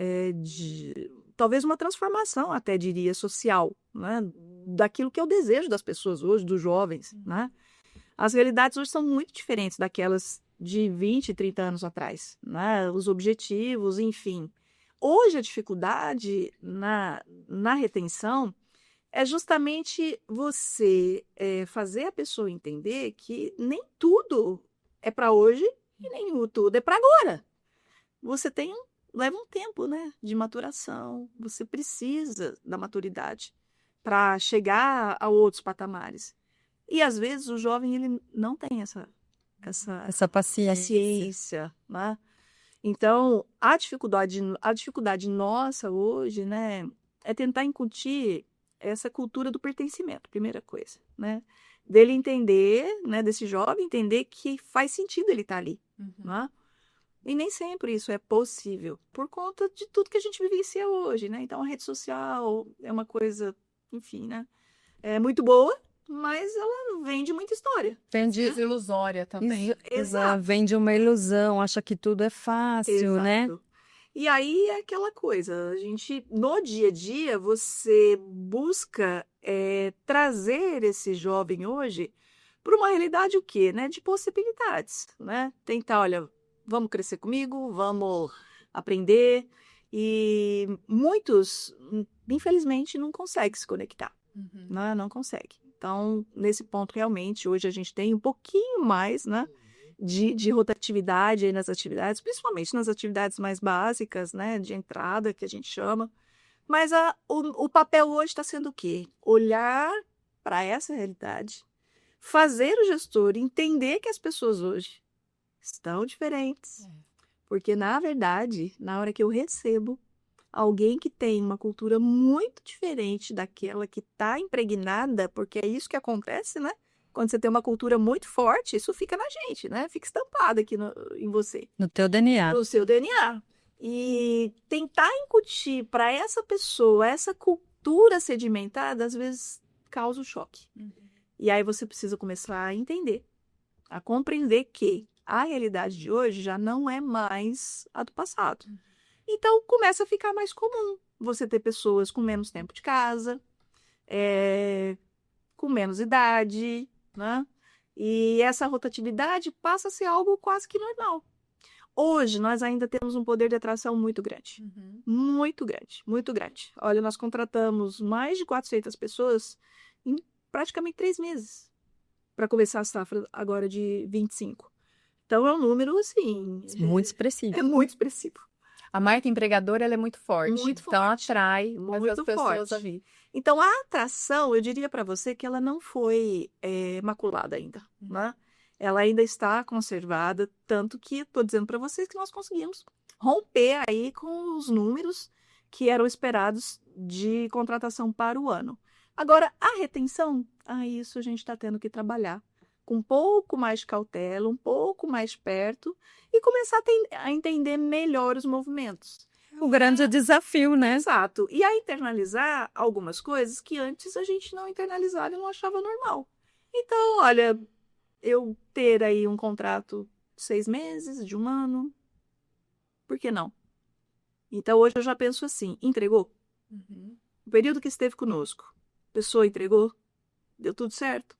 Talvez uma transformação, até diria, social, né? Daquilo que é o desejo das pessoas hoje, dos jovens, né? As realidades hoje são muito diferentes daquelas de 20, 30 anos atrás, né? Os objetivos, enfim. Hoje a dificuldade na retenção é justamente você fazer a pessoa entender que nem tudo é para hoje e nem tudo é para agora. Você leva um tempo, né, de maturação. Você precisa da maturidade para chegar a outros patamares. E às vezes o jovem ele não tem essa paciência, né? Então a dificuldade nossa hoje, né, é tentar incutir essa cultura do pertencimento, primeira coisa, né? Dele entender, né, desse jovem entender que faz sentido ele estar ali, né? E nem sempre isso é possível, por conta de tudo que a gente vivencia hoje, né? Então, a rede social é uma coisa, enfim, né? É muito boa, mas ela vende muita história. Vende ilusória também. Exato. Vende uma ilusão, acha que tudo é fácil, né? E aí é aquela coisa, a gente, no dia a dia, você busca trazer esse jovem hoje para uma realidade o quê, né? De possibilidades, né? Tentar, olha, vamos crescer comigo, vamos aprender. E muitos, infelizmente, não conseguem se conectar. Né? Não consegue. Então, nesse ponto, realmente, hoje a gente tem um pouquinho mais, né, de rotatividade aí nas atividades, principalmente nas atividades mais básicas, né, de entrada, que a gente chama. Mas o papel hoje está sendo o quê? Olhar para essa realidade, fazer o gestor entender que as pessoas hoje estão diferentes. Porque, na verdade, na hora que eu recebo alguém que tem uma cultura muito diferente daquela que está impregnada, porque é isso que acontece, né? Quando você tem uma cultura muito forte, isso fica na gente, né? Fica estampado aqui em você. No teu DNA. No seu DNA. E tentar incutir para essa pessoa essa cultura sedimentada, às vezes, causa um choque. E aí você precisa começar a entender, a compreender que a realidade de hoje já não é mais a do passado. Então, começa a ficar mais comum você ter pessoas com menos tempo de casa, com menos idade, né? E essa rotatividade passa a ser algo quase que normal. Hoje, nós ainda temos um poder de atração muito grande. Muito grande, muito grande. Olha, nós contratamos mais de 400 pessoas em praticamente 3 meses para começar a safra agora de 25. Então, é um número, assim... Muito expressivo. É muito expressivo. A marca empregadora, ela é muito forte. Muito Então, forte. atrai Muito as pessoas forte. a vir. Então, a atração, eu diria para você que ela não foi maculada ainda, né? Ela ainda está conservada, tanto que estou dizendo para vocês que nós conseguimos romper aí com os números que eram esperados de contratação para o ano. Agora, a retenção, isso a gente está tendo que trabalhar com um pouco mais de cautela, um pouco mais perto e começar a entender melhor os movimentos. O grande desafio, né? Exato. E a internalizar algumas coisas que antes a gente não internalizava e não achava normal. Então, olha, eu ter aí um contrato de 6 meses, de 1 ano, por que não? Então, hoje eu já penso assim, entregou? O período que esteve conosco, a pessoa entregou? Deu tudo certo?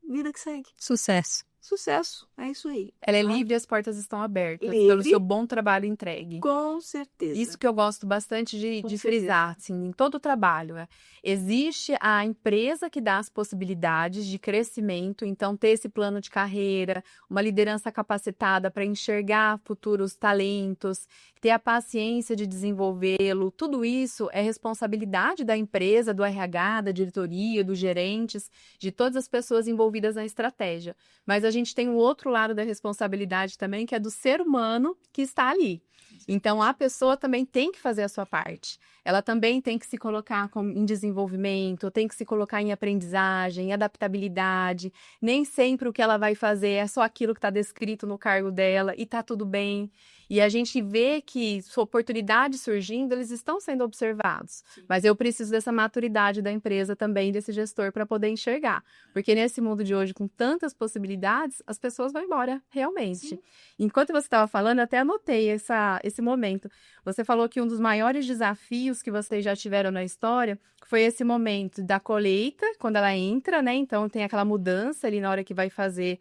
Vida que segue. Sucesso. Sucesso, é isso aí. Ela é livre e as portas estão abertas Livre. pelo seu bom trabalho entregue. Com certeza. Isso que eu gosto bastante de Com frisar, assim, em todo o trabalho. Existe a empresa que dá as possibilidades de crescimento, então ter esse plano de carreira, uma liderança capacitada para enxergar futuros talentos, ter a paciência de desenvolvê-lo, tudo isso é responsabilidade da empresa, do RH, da diretoria, dos gerentes, de todas as pessoas envolvidas na estratégia. Mas a gente tem o outro lado da responsabilidade também, que é do ser humano que está ali. Então, a pessoa também tem que fazer a sua parte. Ela também tem que se colocar em desenvolvimento, tem que se colocar em aprendizagem, em adaptabilidade. Nem sempre o que ela vai fazer é só aquilo que está descrito no cargo dela e está tudo bem. E a gente vê que oportunidades surgindo, eles estão sendo observados. Sim. Mas eu preciso dessa maturidade da empresa também, desse gestor, para poder enxergar. Porque nesse mundo de hoje, com tantas possibilidades, as pessoas vão embora, realmente. Sim. Enquanto você estava falando, eu até anotei esse momento. Você falou que um dos maiores desafios que vocês já tiveram na história foi esse momento da colheita, quando ela entra, né? Então, tem aquela mudança ali na hora que vai fazer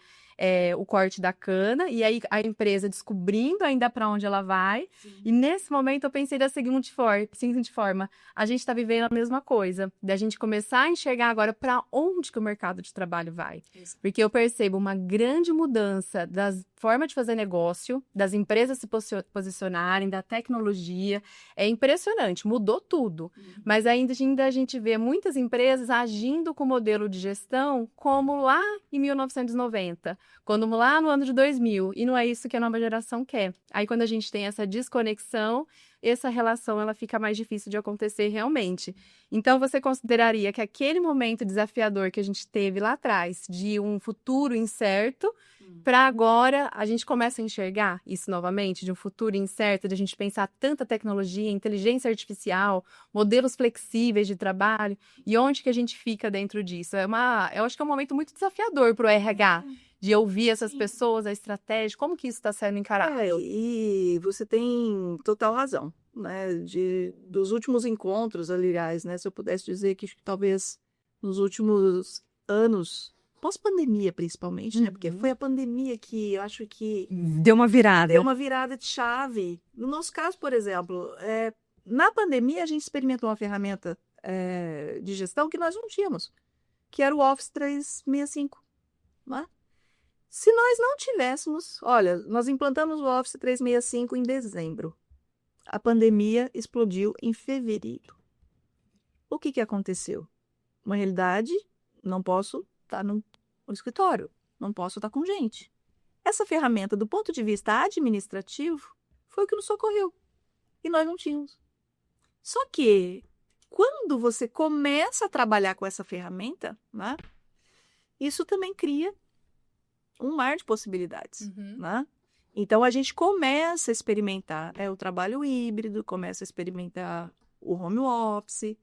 o corte da cana, e aí a empresa descobrindo ainda para onde ela vai. Sim. E nesse momento eu pensei da seguinte forma, a gente está vivendo a mesma coisa, da gente começar a enxergar agora para onde que o mercado de trabalho vai. Isso. Porque eu percebo uma grande mudança das formas de fazer negócio, das empresas se posicionarem, da tecnologia. É impressionante, mudou tudo. Mas ainda a gente vê muitas empresas agindo com o modelo de gestão como lá em 1990. Quando lá no ano de 2000, e não é isso que a nova geração quer. Aí quando a gente tem essa desconexão, essa relação ela fica mais difícil de acontecer realmente. Então você consideraria que aquele momento desafiador que a gente teve lá atrás, de um futuro incerto, para agora a gente começa a enxergar isso novamente, de um futuro incerto, de a gente pensar tanta tecnologia, inteligência artificial, modelos flexíveis de trabalho, e onde que a gente fica dentro disso? Eu acho que é um momento muito desafiador para o RH, de ouvir essas pessoas, a estratégia, como que isso está sendo encarado? E você tem total razão, né? Dos últimos encontros, aliás, né? Se eu pudesse dizer que talvez nos últimos anos, pós-pandemia principalmente, né? Porque foi a pandemia que eu acho que... Deu uma virada. Deu uma virada de chave. No nosso caso, por exemplo, na pandemia a gente experimentou uma ferramenta de gestão que nós não tínhamos, que era o Office 365, não é? Se nós não tivéssemos... Olha, nós implantamos o Office 365 em dezembro. A pandemia explodiu em fevereiro. O que aconteceu? Uma realidade, não posso estar no escritório, não posso estar com gente. Essa ferramenta, do ponto de vista administrativo, foi o que nos socorreu. E nós não tínhamos. Só que, quando você começa a trabalhar com essa ferramenta, né, isso também cria um mar de possibilidades, né? Então, a gente começa a experimentar o trabalho híbrido, começa a experimentar o home office.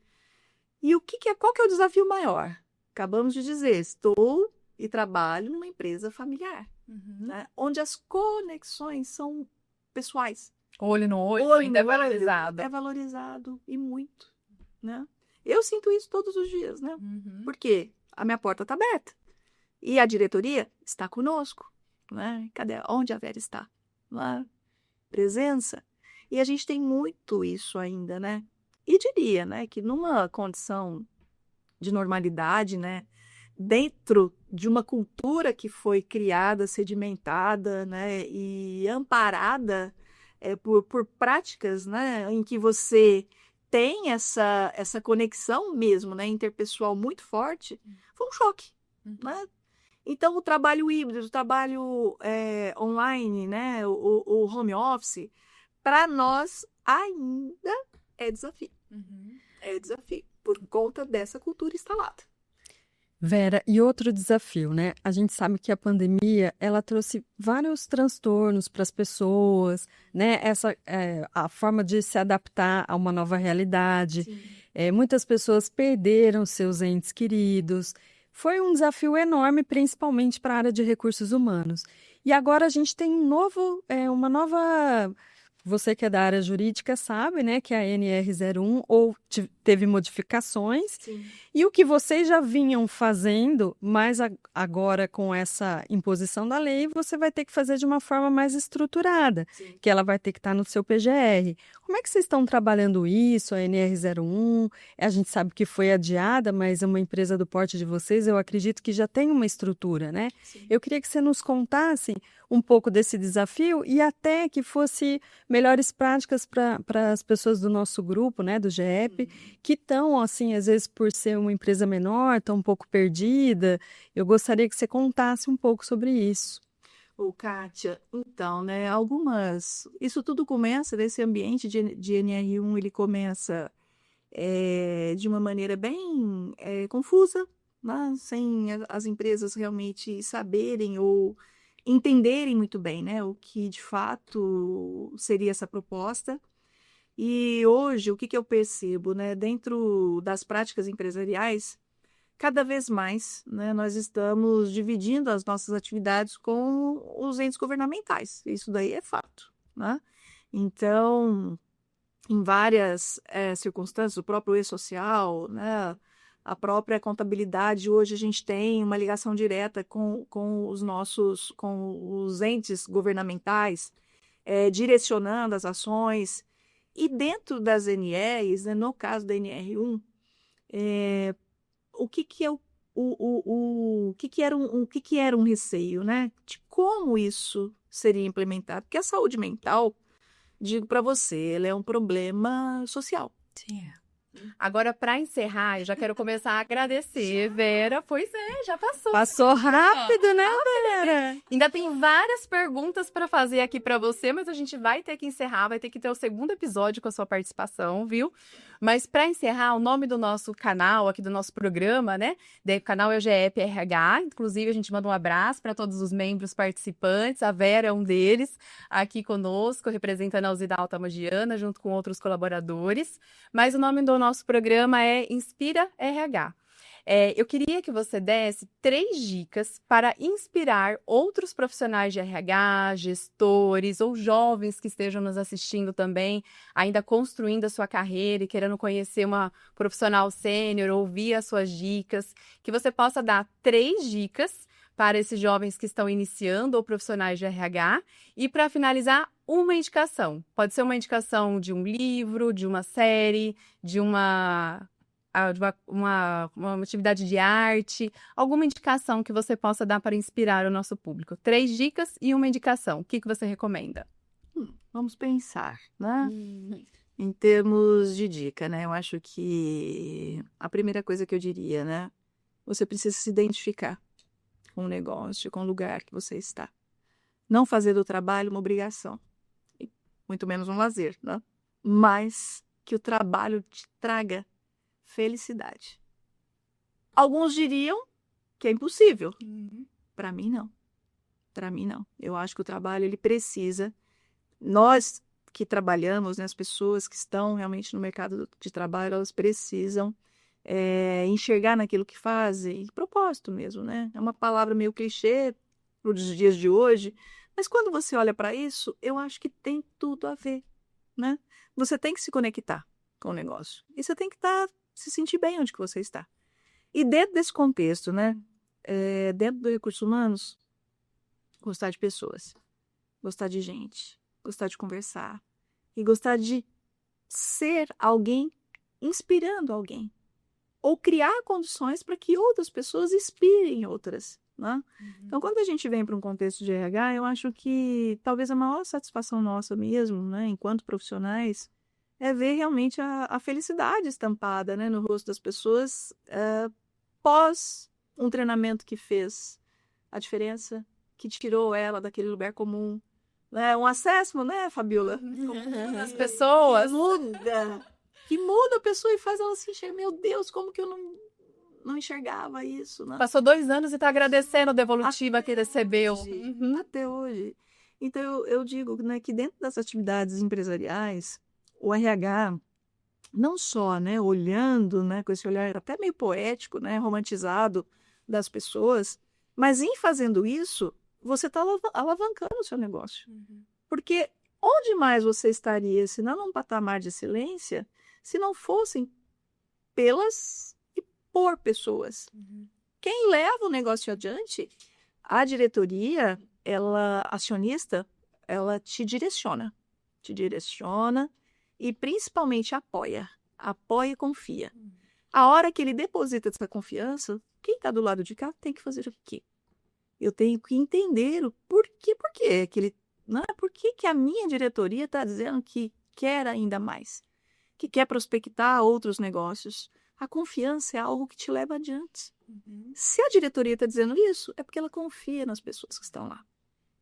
E qual que é o desafio maior? Acabamos de dizer, estou e trabalho numa empresa familiar, né? Onde as conexões são pessoais. Olho no olho, ainda é valorizado. É valorizado e muito, né? Eu sinto isso todos os dias, né? Porque a minha porta está aberta. E a diretoria está conosco, né? Cadê? Onde a Vera está? Lá, presença. E a gente tem muito isso ainda, né? E diria, né, que numa condição de normalidade, né, dentro de uma cultura que foi criada, sedimentada, né, e amparada por práticas, né, em que você tem essa conexão mesmo, né, interpessoal muito forte, foi um choque, né? Então, o trabalho híbrido, o trabalho online, né, o home office, para nós ainda é desafio. É desafio, por conta dessa cultura instalada. Vera, e outro desafio, né? A gente sabe que a pandemia, ela trouxe vários transtornos para as pessoas, né? A forma de se adaptar a uma nova realidade. Muitas pessoas perderam seus entes queridos. Foi um desafio enorme, principalmente para a área de recursos humanos. E agora a gente tem uma nova. Você que é da área jurídica sabe, né, que a NR01 teve modificações. Sim. E o que vocês já vinham fazendo, mas agora com essa imposição da lei, você vai ter que fazer de uma forma mais estruturada, Sim. que ela vai ter que estar no seu PGR. Como é que vocês estão trabalhando isso, a NR01? A gente sabe que foi adiada, mas é uma empresa do porte de vocês, eu acredito que já tem uma estrutura, né? Sim. Eu queria que você nos contasse um pouco desse desafio e até que fosse melhores práticas para as pessoas do nosso grupo, né, do GEP, que estão, assim, às vezes por ser uma empresa menor, estão um pouco perdida. Eu gostaria que você contasse um pouco sobre isso. Kátia, então, né, isso tudo começa, desse ambiente de NR1, ele começa de uma maneira bem confusa, né, sem as empresas realmente saberem ou entenderem muito bem, né, o que de fato seria essa proposta. E hoje, o que eu percebo, né, dentro das práticas empresariais, cada vez mais, né, nós estamos dividindo as nossas atividades com os entes governamentais. Isso daí é fato, né? Então, em várias circunstâncias, o próprio e-social, né, a própria contabilidade, hoje a gente tem uma ligação direta com os entes governamentais, direcionando as ações. E dentro das NRs, né, no caso da NR1, o que era um receio, né? De como isso seria implementado? Porque a saúde mental, digo para você, ela é um problema social. Sim. Agora, para encerrar, eu já quero começar a agradecer, Vera. Pois é, já passou. Passou rápido, né, Vera? Ainda tem várias perguntas para fazer aqui para você, mas a gente vai ter que encerrar, vai ter que ter o segundo episódio com a sua participação, viu? Mas para encerrar, o nome do nosso canal, aqui do nosso programa, né? O canal é o GEP RH. Inclusive, a gente manda um abraço para todos os membros participantes. A Vera é um deles, aqui conosco, representando a Usina Alta Mogiana, junto com outros colaboradores. Mas o nome do nosso programa é Inspira RH. Eu queria que você desse 3 dicas para inspirar outros profissionais de RH, gestores ou jovens que estejam nos assistindo também, ainda construindo a sua carreira e querendo conhecer uma profissional sênior, ouvir as suas dicas, que você possa dar 3 dicas para esses jovens que estão iniciando ou profissionais de RH e, para finalizar, uma indicação. Pode ser uma indicação de um livro, de uma série, de uma atividade de arte, alguma indicação que você possa dar para inspirar o nosso público. 3 dicas e uma indicação. O que você recomenda? Vamos pensar, né? Em termos de dica, né? Eu acho que a primeira coisa que eu diria, né? Você precisa se identificar com o negócio, com o lugar que você está. Não fazer do trabalho uma obrigação, muito menos um lazer, né? Mas que o trabalho te traga felicidade. Alguns diriam que é impossível. Para mim, não. Para mim, não. Eu acho que o trabalho, ele precisa. Nós que trabalhamos, né, as pessoas que estão realmente no mercado de trabalho, elas precisam enxergar naquilo que fazem, propósito mesmo, né? É uma palavra meio clichê para os dias de hoje, mas quando você olha para isso, eu acho que tem tudo a ver, né? Você tem que se conectar com o negócio. E você tem que se sentir bem onde que você está. E dentro desse contexto, né? Dentro do recursos humanos, gostar de pessoas, gostar de gente, gostar de conversar e gostar de ser alguém inspirando alguém. ou criar condições para que outras pessoas inspirem outras, né? Então, quando a gente vem para um contexto de RH, eu acho que talvez a maior satisfação nossa mesmo, né, enquanto profissionais, é ver realmente a felicidade estampada, né, no rosto das pessoas pós um treinamento que fez a diferença, que tirou ela daquele lugar comum, né? Um assessment, né, Fabiola? As pessoas. Que muda a pessoa e faz ela se enxergar. Meu Deus, como que eu não enxergava isso, né? Passou 2 anos e está agradecendo a devolutiva que recebeu. Até hoje. Então, eu digo, né, que dentro das atividades empresariais, o RH, não só, né, olhando, né, com esse olhar até meio poético, né, romantizado das pessoas, mas em fazendo isso, você está alavancando o seu negócio. Porque onde mais você estaria, se não num patamar de excelência, se não fossem pelas e por pessoas? Quem leva o negócio adiante, a diretoria, ela, acionista, ela te direciona e principalmente apoia e confia. A hora que ele deposita essa confiança, quem está do lado de cá tem que fazer o quê? Eu tenho que entender o porquê que ele, não é? Por que a minha diretoria está dizendo que quer ainda mais, que quer prospectar outros negócios. A confiança é algo que te leva adiante. Se a diretoria está dizendo isso, é porque ela confia nas pessoas que estão lá.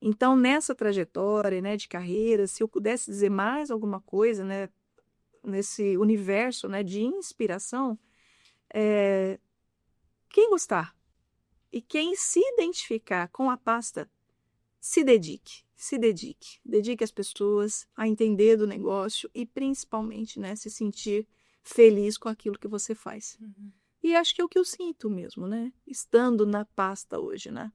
Então, nessa trajetória, né, de carreira, se eu pudesse dizer mais alguma coisa, né, nesse universo, né, de inspiração, quem gostar e quem se identificar com a pasta, se dedique. Dedique as pessoas a entender do negócio e, principalmente, né, se sentir feliz com aquilo que você faz. E acho que é o que eu sinto mesmo, né? Estando na pasta hoje, né?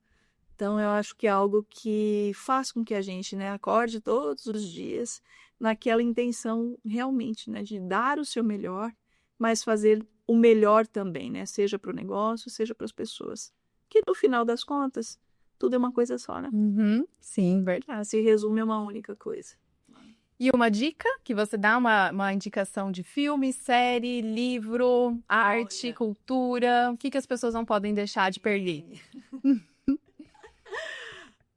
Então, eu acho que é algo que faz com que a gente, né, acorde todos os dias naquela intenção realmente, né, de dar o seu melhor, mas fazer o melhor também, né? Seja para o negócio, seja para as pessoas. Que no final das contas, tudo é uma coisa só, né? Sim, verdade. Se resume a uma única coisa. E uma dica que você dá, uma indicação de filme, série, livro, arte, Olha. cultura, o que as pessoas não podem deixar de perder?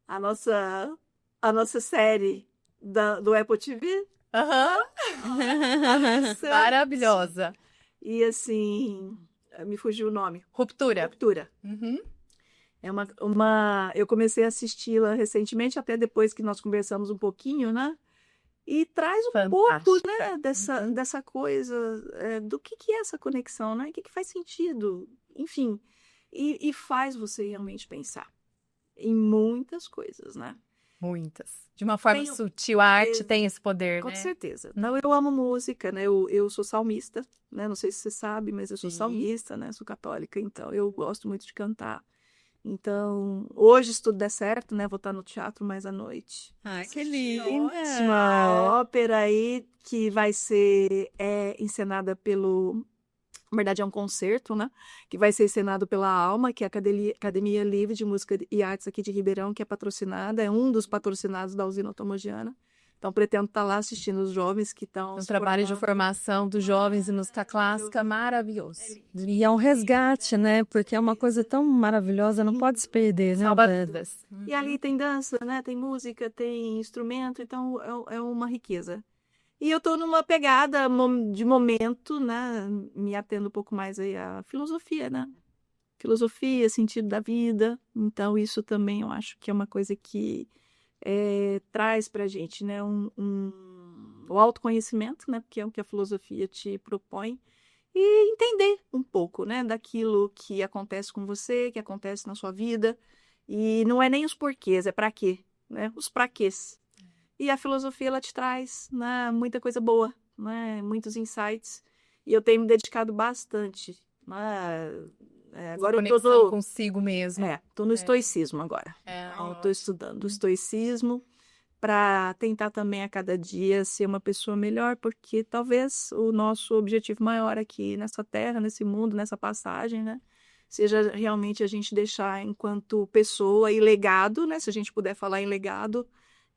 A nossa série do Apple TV. Maravilhosa. E assim, me fugiu o nome. Ruptura. É eu comecei a assisti-la recentemente, até depois que nós conversamos um pouquinho, né? E traz um pouco, né, dessa coisa, do que é essa conexão, né? O que faz sentido, enfim. E faz você realmente pensar em muitas coisas, né? Muitas. De uma forma sutil, a arte tem esse poder, Com né? certeza. Não, eu amo música, né? Eu sou salmista, né? Não sei se você sabe, mas eu sou salmista, né? Sou católica, então eu gosto muito de cantar. Então, hoje, se tudo der certo, né? Vou estar no teatro mais à noite. Ai, que lindo! Uma ópera aí que vai ser encenada na verdade, é um concerto, né? Que vai ser encenado pela Alma, que é a Academia Livre de Música e Artes aqui de Ribeirão, que é patrocinada, é um dos patrocinados da usina automogiana. Então, pretendo estar lá assistindo os jovens que estão... Um trabalho de formação dos jovens em música clássica maravilhoso. E é um resgate, né? Porque é uma coisa tão maravilhosa, não pode se perder, né? Salva vidas. E ali tem dança, né? Tem música, tem instrumento, então é uma riqueza. E eu estou numa pegada de momento, né? Me atendo um pouco mais aí à filosofia, né? Filosofia, sentido da vida. Então, isso também eu acho que é uma coisa que traz para a gente, né? O autoconhecimento, né? Porque é o que a filosofia te propõe. E entender um pouco, né? Daquilo que acontece com você, que acontece na sua vida. E não é nem os porquês, é para quê, né? Os pra quês. E a filosofia, ela te traz, né, muita coisa boa, né, muitos insights. E eu tenho me dedicado bastante. Né, agora eu tô consigo mesmo. Tô no estoicismo agora. Estou estudando o estoicismo para tentar também a cada dia ser uma pessoa melhor, porque talvez o nosso objetivo maior aqui nessa terra, nesse mundo, nessa passagem, né, seja realmente a gente deixar enquanto pessoa e legado, né, se a gente puder falar em legado,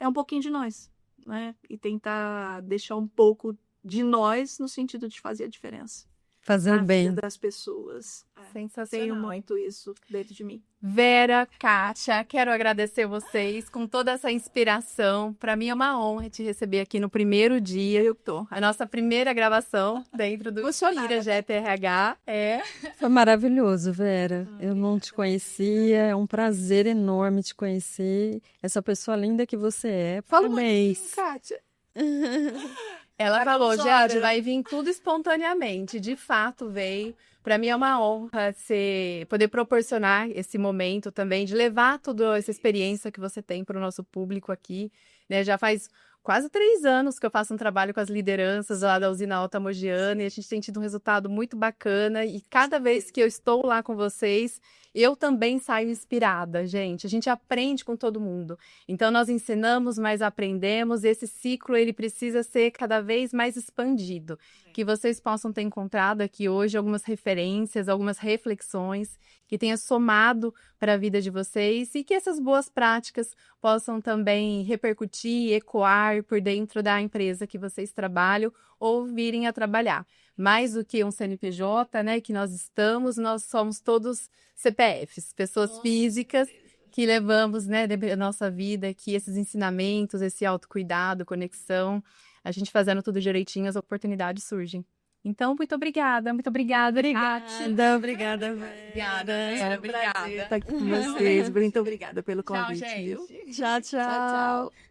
é um pouquinho de nós, né? E tentar deixar um pouco de nós no sentido de fazer a diferença. Fazer a o bem. vida das pessoas. Sensacional. Tenho muito isso dentro de mim. Vera, Kátia, quero agradecer vocês com toda essa inspiração. Para mim é uma honra te receber aqui no primeiro dia. Eu que tô. A nossa primeira gravação dentro do Inspira GPRH. Foi maravilhoso, Vera. Eu não te conhecia, é um prazer enorme te conhecer. Essa pessoa linda que você é. Fala Parabéns. Kátia. Ela falou, gente, horas. vai vir tudo espontaneamente. De fato, veio. Para mim é uma honra poder proporcionar esse momento também, de levar toda essa experiência que você tem para o nosso público aqui, né? Já faz quase 3 anos que eu faço um trabalho com as lideranças lá da usina Alta Mogiana e a gente tem tido um resultado muito bacana e cada vez que eu estou lá com vocês, eu também saio inspirada, gente. A gente aprende com todo mundo. Então, nós ensinamos, mas aprendemos. Esse ciclo, ele precisa ser cada vez mais expandido. Que vocês possam ter encontrado aqui hoje algumas referências, algumas reflexões que tenha somado para a vida de vocês e que essas boas práticas possam também repercutir, ecoar por dentro da empresa que vocês trabalham ou virem a trabalhar. Mais do que um CNPJ, né, que nós somos todos CPFs, pessoas físicas que levamos, né, da nossa vida aqui esses ensinamentos, esse autocuidado, conexão. A gente fazendo tudo direitinho, as oportunidades surgem. Então, muito obrigada, Obrigada, Vera. Obrigada. Prazer estar aqui com vocês. Muito obrigada pelo convite. Tchau, gente. Viu? Tchau, tchau. Tchau, tchau.